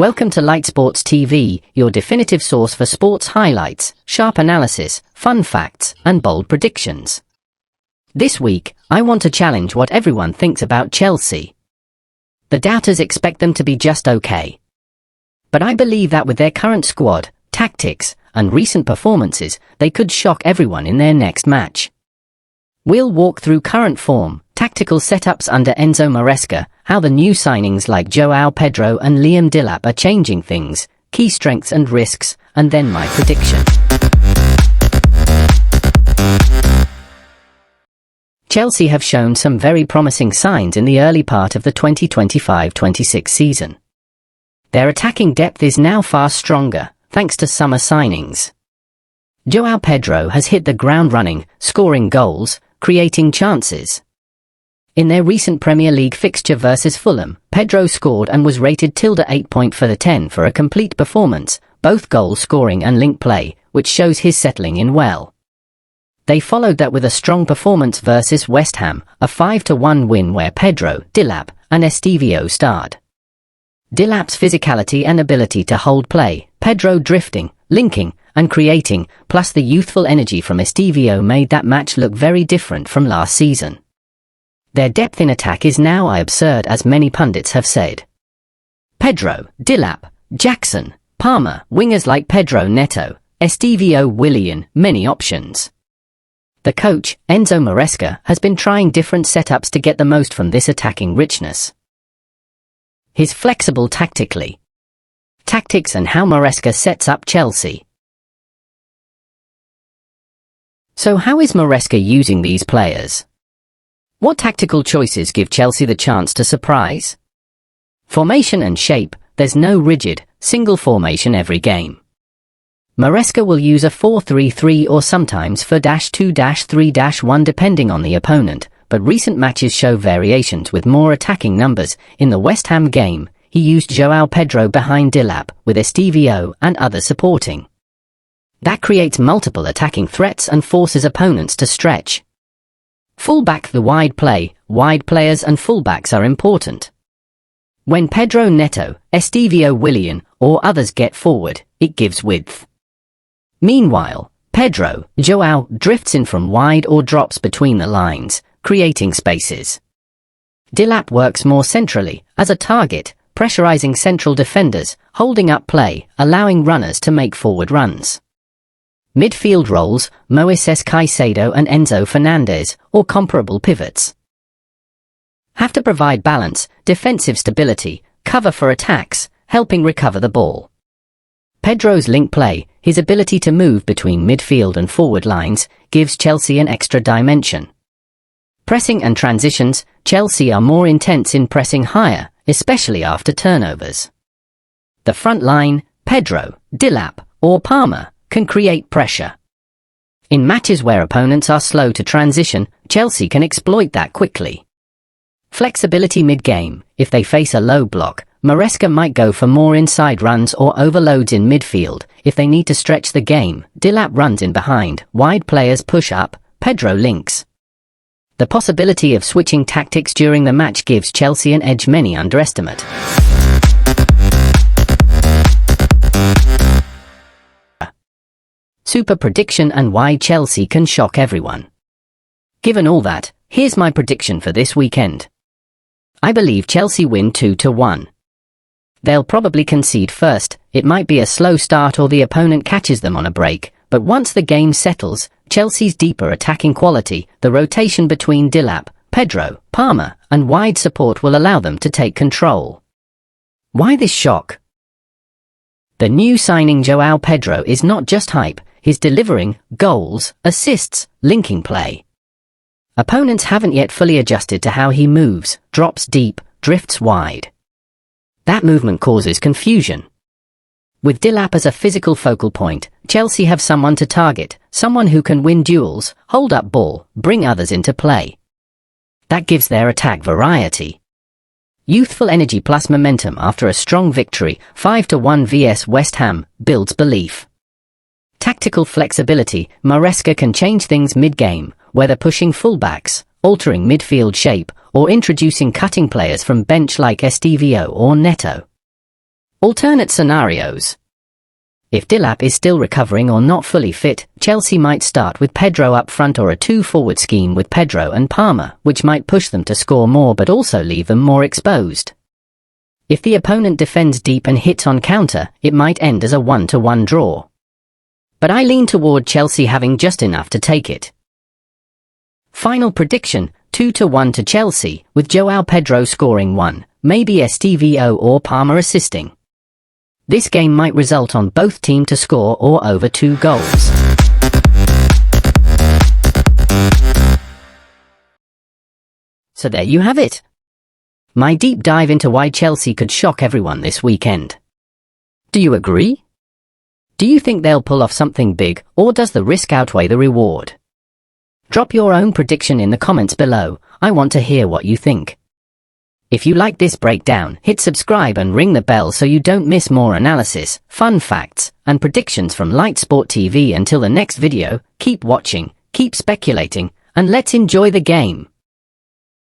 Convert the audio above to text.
Welcome to Light Sports TV, your definitive source for sports highlights, sharp analysis, fun facts, and bold predictions. This week, I want to challenge what everyone thinks about Chelsea. The doubters expect them to be just okay. But I believe that with their current squad, tactics, and recent performances, they could shock everyone in their next match. We'll walk through current form, tactical setups under Enzo Maresca, how the new signings like João Pedro and Liam Delap are changing things, key strengths and risks, and then my prediction. Chelsea have shown some very promising signs in the early part of the 2025-26 season. Their attacking depth is now far stronger, thanks to summer signings. João Pedro has hit the ground running, scoring goals, creating chances. In their recent Premier League fixture versus Fulham, Pedro scored and was rated ~8 for the 10 for a complete performance, both goal scoring and link play, which shows his settling in well. They followed that with a strong performance versus West Ham, a 5-1 win where Pedro, Delap, and Estevao starred. Delap's physicality and ability to hold play, Pedro drifting, linking, and creating, plus the youthful energy from Estevao made that match look very different from last season. Their depth in attack is now absurd, as many pundits have said. Pedro, Delap, Jackson, Palmer, wingers like Pedro Neto, Estevao Willian, many options. The coach, Enzo Maresca, has been trying different setups to get the most from this attacking richness. He's flexible tactically. Tactics and how Maresca sets up Chelsea. So how is Maresca using these players? What tactical choices give Chelsea the chance to surprise? Formation and shape, there's no rigid, single formation every game. Maresca will use a 4-3-3 or sometimes 4-2-3-1 depending on the opponent, but recent matches show variations with more attacking numbers. In the West Ham game, he used João Pedro behind Delap, with Estevao and others supporting. That creates multiple attacking threats and forces opponents to stretch. Fullback the wide play, wide players and fullbacks are important. When Pedro Neto, Estevao Willian, or others get forward, it gives width. Meanwhile, Pedro, João, drifts in from wide or drops between the lines, creating spaces. Delap works more centrally, as a target, pressurizing central defenders, holding up play, allowing runners to make forward runs. Midfield roles, Moisés Caicedo and Enzo Fernandez, or comparable pivots. Have to provide balance, defensive stability, cover for attacks, helping recover the ball. Pedro's link play, his ability to move between midfield and forward lines, gives Chelsea an extra dimension. Pressing and transitions, Chelsea are more intense in pressing higher, especially after turnovers. The front line, Pedro, Delap, or Palmer, can create pressure. In matches where opponents are slow to transition, Chelsea can exploit that quickly. Flexibility mid-game, if they face a low block, Maresca might go for more inside runs or overloads in midfield. If they need to stretch the game, Delap runs in behind, wide players push up, Pedro links. The possibility of switching tactics during the match gives Chelsea an edge many underestimate. Super prediction and why Chelsea can shock everyone. Given all that, here's my prediction for this weekend. I believe Chelsea win 2-1. They'll probably concede first, it might be a slow start or the opponent catches them on a break, but once the game settles, Chelsea's deeper attacking quality, the rotation between Delap, Pedro, Palmer, and wide support will allow them to take control. Why this shock? The new signing João Pedro is not just hype, he's delivering goals, assists, linking play. Opponents haven't yet fully adjusted to how he moves, drops deep, drifts wide. That movement causes confusion. With Delap as a physical focal point, Chelsea have someone to target, someone who can win duels, hold up ball, bring others into play. That gives their attack variety. Youthful energy plus momentum after a strong victory, 5-1 vs West Ham, builds belief. Tactical flexibility, Maresca can change things mid-game, whether pushing fullbacks, altering midfield shape, or introducing cutting players from bench like Estevao or Neto. Alternate scenarios. If Dilap is still recovering or not fully fit, Chelsea might start with Pedro up front or a 2-forward scheme with Pedro and Palmer, which might push them to score more but also leave them more exposed. If the opponent defends deep and hits on counter, it might end as a 1-1 draw. But I lean toward Chelsea having just enough to take it. Final prediction, 2-1 to Chelsea, with João Pedro scoring 1, maybe Estevao or Palmer assisting. This game might result on both teams to score or over 2 goals. So there you have it. My deep dive into why Chelsea could shock everyone this weekend. Do you agree? Do you think they'll pull off something big, or does the risk outweigh the reward? Drop your own prediction in the comments below. I want to hear what you think. If you like this breakdown, hit subscribe and ring the bell so you don't miss more analysis, fun facts, and predictions from Light Sport TV. Until the next video, keep watching, keep speculating, and let's enjoy the game.